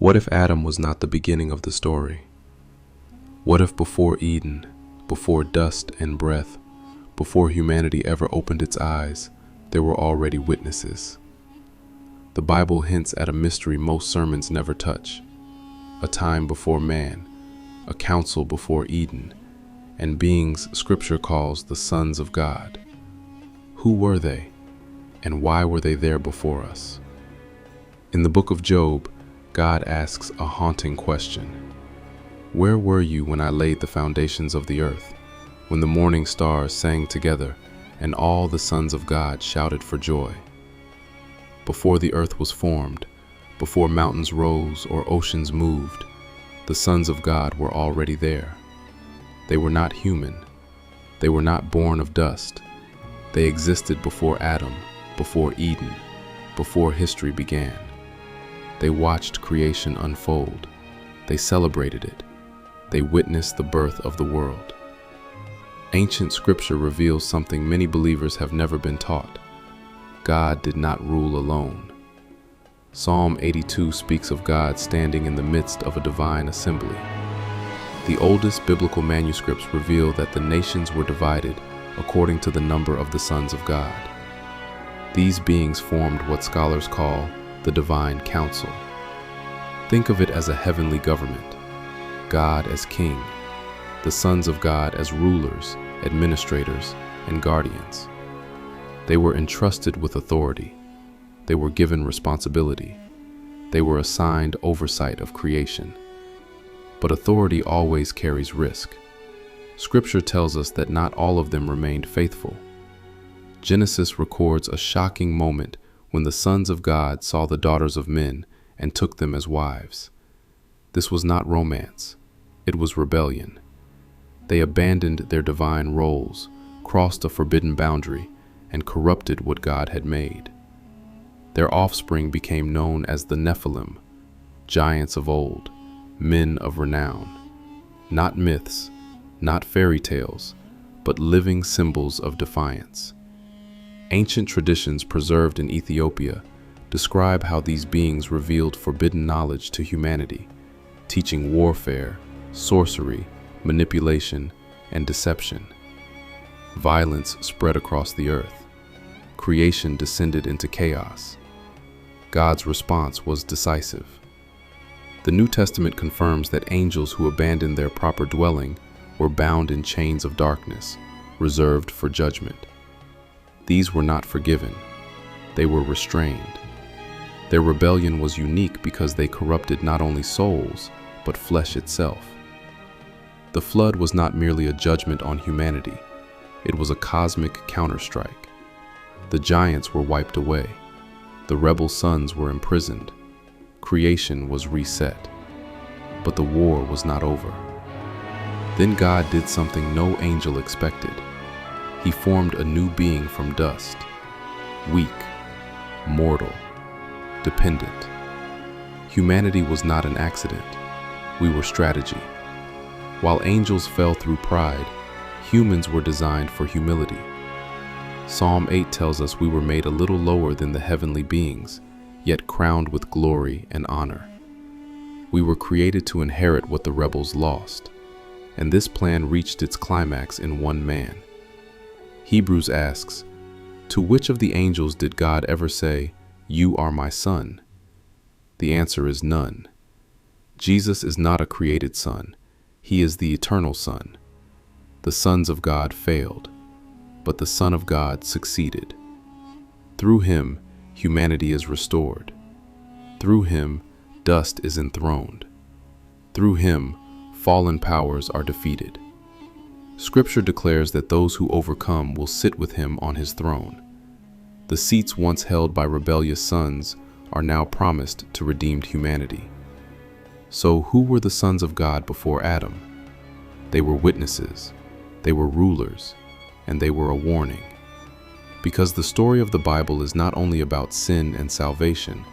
What if Adam was not the beginning of the story? What if before Eden, before dust and breath, before humanity ever opened its eyes, there were already witnesses? The Bible hints at a mystery most sermons never touch: a time before man, a council before Eden, and beings Scripture calls the sons of God. Who were they, and why were they there before us? In the book of Job, God asks a haunting question. Where were you when I laid the foundations of the earth, when the morning stars sang together, and all the sons of God shouted for joy? Before the earth was formed, before mountains rose or oceans moved, the sons of God were already there. They were not human. They were not born of dust. They existed before Adam, before Eden, before history began. They watched creation unfold. They celebrated it. They witnessed the birth of the world. Ancient Scripture reveals something many believers have never been taught. God did not rule alone. Psalm 82 speaks of God standing in the midst of a divine assembly. The oldest biblical manuscripts reveal that the nations were divided according to the number of the sons of God. These beings formed what scholars call the divine council. Think of it as a heavenly government, God as king, the sons of God as rulers, administrators, and guardians. They were entrusted with authority. They were given responsibility. They were assigned oversight of creation. But authority always carries risk. Scripture tells us that not all of them remained faithful. Genesis records a shocking moment when the sons of God saw the daughters of men and took them as wives. This was not romance. It was rebellion. They abandoned their divine roles, crossed a forbidden boundary, and corrupted what God had made. Their offspring became known as the Nephilim, giants of old, men of renown. Not myths, not fairy tales, but living symbols of defiance. Ancient traditions preserved in Ethiopia describe how these beings revealed forbidden knowledge to humanity, teaching warfare, sorcery, manipulation, and deception. Violence spread across the earth. Creation descended into chaos. God's response was decisive. The New Testament confirms that angels who abandoned their proper dwelling were bound in chains of darkness, reserved for judgment. These were not forgiven. They were restrained. Their rebellion was unique because they corrupted not only souls, but flesh itself. The flood was not merely a judgment on humanity. It was a cosmic counterstrike. The giants were wiped away. The rebel sons were imprisoned. Creation was reset. But the war was not over. Then God did something no angel expected. He formed a new being from dust, weak, mortal, dependent. Humanity was not an accident. We were strategy. While angels fell through pride, humans were designed for humility. Psalm 8 tells us we were made a little lower than the heavenly beings, yet crowned with glory and honor. We were created to inherit what the rebels lost, and this plan reached its climax in one man. Hebrews asks, to which of the angels did God ever say, "You are my son"? The answer is none. Jesus is not a created son. He is the eternal Son. The sons of God failed, but the Son of God succeeded. Through him, humanity is restored. Through him, dust is enthroned. Through him, fallen powers are defeated. Scripture declares that those who overcome will sit with him on his throne. The seats once held by rebellious sons are now promised to redeemed humanity. So who were the sons of God before Adam? They were witnesses, they were rulers, and they were a warning. Because the story of the Bible is not only about sin and salvation,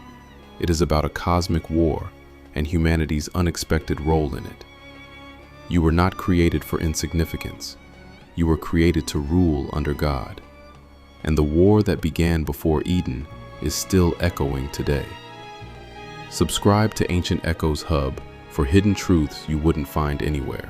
it is about a cosmic war and humanity's unexpected role in it. You were not created for insignificance. You were created to rule under God. And the war that began before Eden is still echoing today. Subscribe to Ancient Echoes Hub for hidden truths you wouldn't find anywhere.